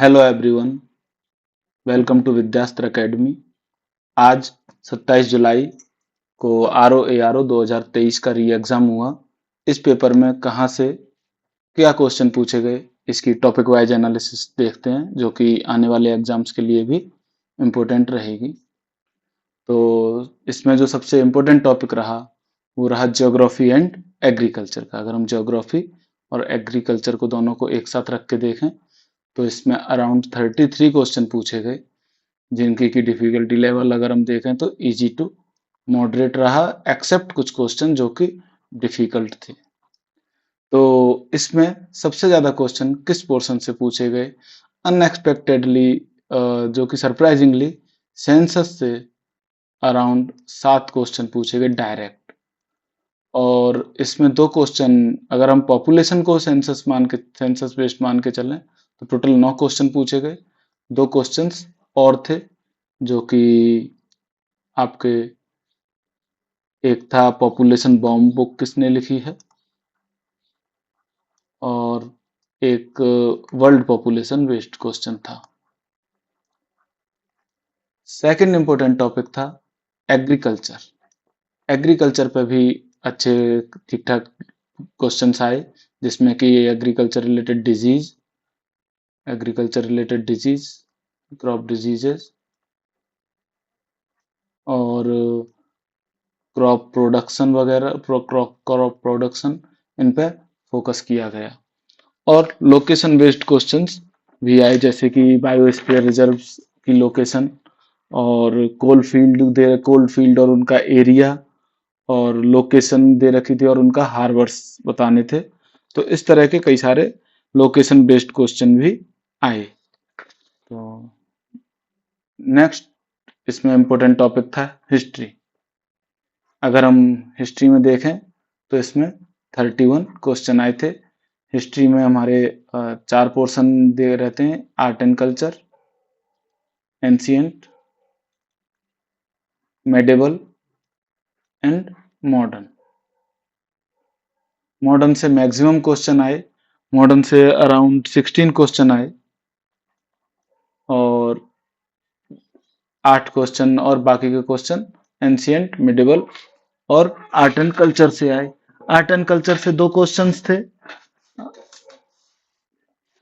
Hello everyone, welcome to Vidyastra academy. आज 27 जुलाई को R O A R O 2023 का री एग्जाम हुआ। इस पेपर में कहाँ से क्या क्वेश्चन पूछे गए, इसकी टॉपिक वाइज एनालिसिस देखते हैं, जो कि आने वाले एग्जाम्स के लिए भी इम्पोर्टेंट रहेगी। तो इसमें जो सबसे इम्पोर्टेंट टॉपिक रहा वो रहा ज्योग्राफी एंड एग्रीकल्चर का। अगर हम ज्योग्राफी और एग्रीकल्चर को दोनों को एक साथ रख के देखें तो इसमें अराउंड 33 क्वेश्चन पूछे गए, जिनकी की डिफिकल्टी लेवल अगर हम देखें तो इजी टू मॉडरेट रहा, एक्सेप्ट कुछ क्वेश्चन जो कि डिफिकल्ट थे। तो इसमें सबसे ज्यादा क्वेश्चन किस पोर्शन से पूछे गए? अनएक्सपेक्टेडली, जो कि सरप्राइजिंगली सेंसस से अराउंड 7 क्वेश्चन पूछे गए डायरेक्ट। और इसमें 2 क्वेश्चन, अगर हम पॉपुलेशन को सेंसस बेस्ड मान के चलें तो टोटल 9 क्वेश्चन पूछे गए। 2 क्वेश्चंस और थे, जो कि आपके एक था पॉपुलेशन बॉम्ब बुक किसने लिखी है, और एक वर्ल्ड पॉपुलेशन बेस्ड क्वेश्चन था। सेकंड इंपॉर्टेंट टॉपिक था एग्रीकल्चर। एग्रीकल्चर पे भी अच्छे ठीक ठाक क्वेश्चंस आए, जिसमें कि agriculture related disease, crop diseases और क्रॉप प्रोडक्शन वगैरह, क्रॉप प्रोडक्शन, इन पे फोकस किया गया। और लोकेशन बेस्ड क्वेश्चंस भी आए, जैसे कि बायोस्फीयर रिजर्व्स की लोकेशन, और कोल फील्ड और उनका एरिया और लोकेशन दे रखी थी, और उनका हार्बर्स बताने थे। तो इस तरह के कई सारे लोकेशन बेस्ड क्वेश्चन भी आए। तो नेक्स्ट इसमें इंपॉर्टेंट टॉपिक था हिस्ट्री। अगर हम हिस्ट्री में देखें तो इसमें 31 क्वेश्चन आए थे। हिस्ट्री में हमारे 4 पोर्शन दे रहते हैं: art and culture, ancient, medieval and modern. Modern से मैक्सिमम क्वेश्चन आए, मॉडर्न से अराउंड 16 क्वेश्चन आए, और 8 क्वेश्चन और बाकी के क्वेश्चन एंशियंट, मिडिवल और आर्ट एंड कल्चर से आए। आर्ट एंड कल्चर से 2 क्वेश्चंस थे।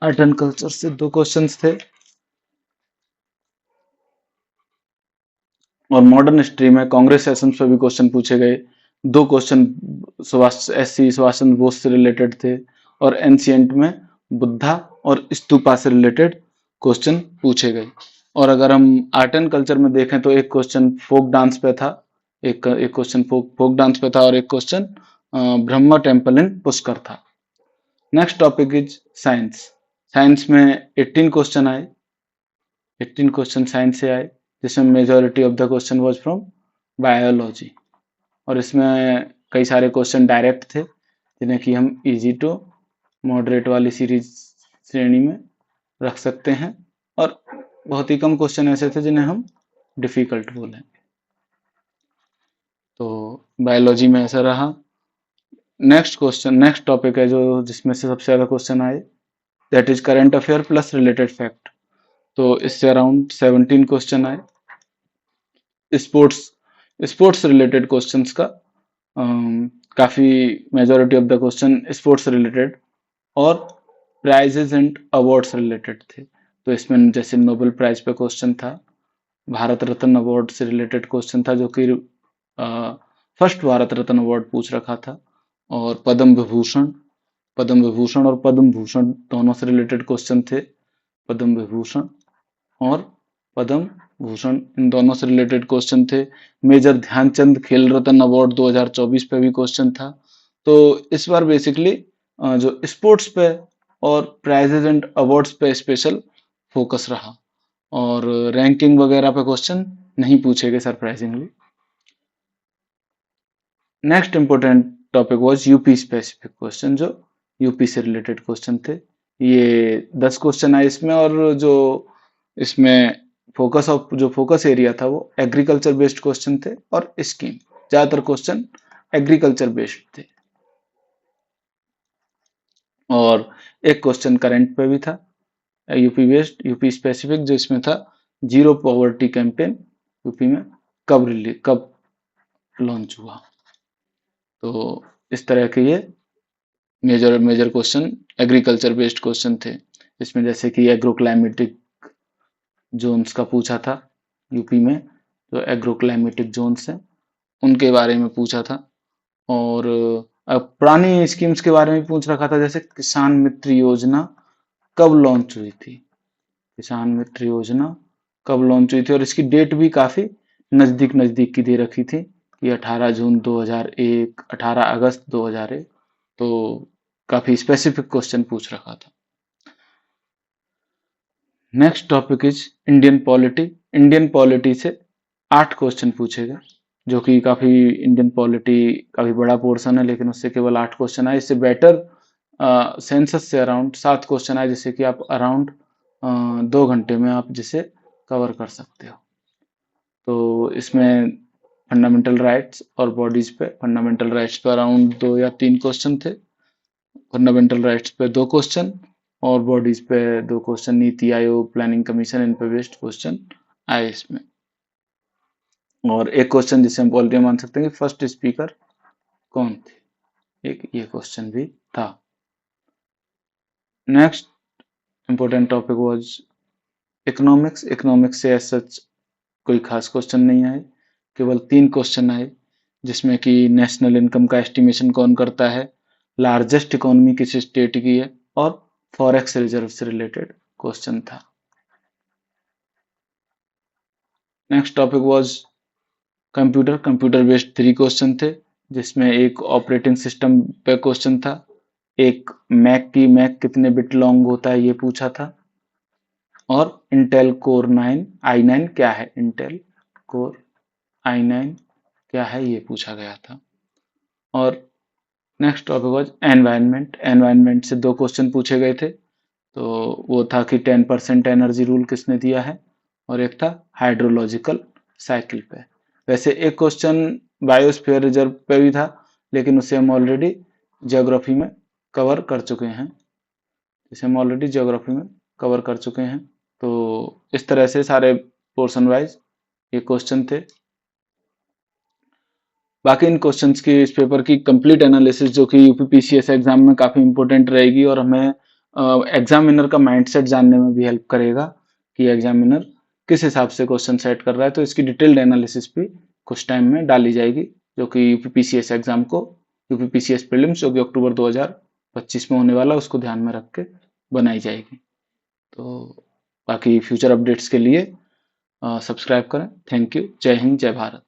आर्ट एंड कल्चर से 2 क्वेश्चंस थे। और मॉडर्न हिस्ट्री में कांग्रेस सेशंस पे भी क्वेश्चन पूछे गए। 2 क्वेश्चन सुभाष चंद्र बोस से रिलेटेड थे, और एंशियंट में बुद्धा और स्तूपा से रिलेटेड क्वेश्चन पूछे गए। और अगर हम आर्ट एंड कल्चर में देखें तो एक क्वेश्चन फोक डांस पे था, एक क्वेश्चन फोक डांस पे था, और एक question Brahma temple in Pushkar था। Next topic is science. Science में 18 क्वेश्चन आए, 18 क्वेश्चन साइंस से आए, जिसमें majority of the question was from biology. और इसमें कई सारे क्वेश्चन डायरेक्ट थे, जिन्हें कि हम इजी टू मॉडरेट वाली सीरीज श्रेणी में रख सकते हैं, और बहुत ही कम क्वेश्चन ऐसे थे जिन्हें हम डिफिकल्ट बोलेंगे। तो बायोलॉजी में ऐसा रहा। नेक्स्ट टॉपिक है जो जिसमें से सबसे ज्यादा क्वेश्चन आए, that is current affair plus related fact. तो इससे अराउंड 17 क्वेश्चन आए। स्पोर्ट्स स्पोर्ट्स रिलेटेड क्वेश्चंस का काफी majority of the question sports related और प्राइजेस एंड अवार्ड्स रिलेटेड थे। तो इसमें जैसे नोबेल प्राइज पे क्वेश्चन था, भारत रत्न अवार्ड से रिलेटेड क्वेश्चन था, जो कि फर्स्ट भारत रत्न अवार्ड पूछ रखा था, और पद्म विभूषण और पद्म भूषण दोनों से रिलेटेड क्वेश्चन थे। पद्म विभूषण और पद्म भूषण, इन दोनों से रिलेटेड क्वेश्चन थे। मेजर ध्यानचंद खेल रत्न अवार्ड 2024 पे भी क्वेश्चन था। तो इस बार बेसिकली जो स्पोर्ट्स पे और प्राइजेज एंड अवार्ड्स पे स्पेशल फोकस रहा, और रैंकिंग वगैरह पे क्वेश्चन नहीं पूछे गए surprisingly. Next important topic was UP specific question, जो यूपी से रिलेटेड क्वेश्चन थे। ये 10 क्वेश्चन आए इसमें, और जो इसमें जो फोकस एरिया था वो एग्रीकल्चर बेस्ड क्वेश्चन थे, और स्कीम, ज्यादातर क्वेश्चन एग्रीकल्चर बेस्ड थे। और एक क्वेश्चन करंट पे भी था, यूपी वेस्ट, यूपी स्पेसिफिक जो इसमें था, जीरो पॉवर्टी कैंपेन यूपी में कब लॉन्च हुआ। तो इस तरह के ये major question agriculture based question थे। इसमें जैसे कि एग्रो क्लाइमेटिक जोन्स का पूछा था, यूपी में जो एग्रो क्लाइमेटिक जोन्स हैं उनके बारे में पूछा था। और पुरानी स्कीम्स के बारे में पूछ रखा था, जैसे किसान मित्र योजना कब लॉन्च हुई थी, किसान मित्र योजना कब लॉन्च हुई थी, और इसकी डेट भी काफी नजदीक की दे रखी थी कि 18 जून 2001, 18 अगस्त 2001। तो काफी स्पेसिफिक क्वेश्चन पूछ रखा था। Next topic is Indian polity. Indian polity से 8 क्वेश्चन पूछे गए, जो कि काफी इंडियन पॉलिटी काफी बड़ा पोर्शन है, लेकिन उससे केवल 8 क्वेश्चन आए। इससे बेटर सेंसस से अराउंड 7 क्वेश्चन आए, जिससे कि आप अराउंड 2 घंटे में आप जिसे कवर कर सकते हो। तो इसमें फंडामेंटल राइट्स और बॉडीज पे, फंडामेंटल राइट्स पे अराउंड 2 या 3 क्वेश्चन थे, फंडामेंटल राइट्स पे 2 क्वेश्चन और बॉडीज पे 2 question. NITI Aayog, planning commission, इन पे बेस्ड क्वेश्चन आए इसमें। और एक क्वेश्चन जिसे हम पॉलिटी में मान सकते हैं कि फर्स्ट स्पीकर कौन थे, एक ये क्वेश्चन भी था। Next important topic was economics. Economics से सच कोई खास क्वेश्चन नहीं आए, केवल 3 क्वेश्चन आए, जिसमें कि नेशनल इनकम का एस्टिमेशन कौन करता है, लार्जेस्ट इकोनॉमी किस स्टेट की है, और फॉरेक्स रिजर्व से रिलेटेड क्वेश्चन था। Next topic was computer. Computer based 3 question थे, जिसमें एक ऑपरेटिंग सिस्टम पे क्वेश्चन था, एक मैक कितने बिट लॉन्ग होता है ये पूछा था, और इंटेल कोर 9 i9 क्या है, इंटेल कोर i9 क्या है ये पूछा गया था। और next topic was environment. Environment से 2 क्वेश्चन पूछे गए थे, तो वो था कि 10% एनर्जी रूल किसने दिया है, और एक था हाइड्रोलॉजिकल साइकिल पे। वैसे एक क्वेश्चन बायोस्फीयर रिजर्व पे भी था, लेकिन उसे हम ऑलरेडी ज्योग्राफी में कवर कर चुके हैं, तो इस तरह से सारे पोर्शन वाइज ये क्वेश्चन थे। बाकी इन क्वेश्चंस की, इस पेपर की कंप्लीट एनालिसिस जो कि यूपीपीसीएस एग्जाम में काफी इंपॉर्टेंट रहेगी, और हमें एग्जामिनर का माइंडसेट जानने में भी हेल्प करेगा कि एग्जामिनर किस हिसाब से क्वेश्चन सेट कर रहा है। तो इसकी डिटेल्ड एनालिसिस भी कुछ टाइम में डाली जाएगी, जो कि यूपीपीसीएस एग्जाम को, यूपीपीसीएस प्रीलिम्स जो कि अक्टूबर 2025 में होने वाला, उसको ध्यान में रख के बनाई जाएगी। तो बाकी फ्यूचर अपडेट्स के लिए सब्सक्राइब करें। Thank you. जय हिंद, जय भारत।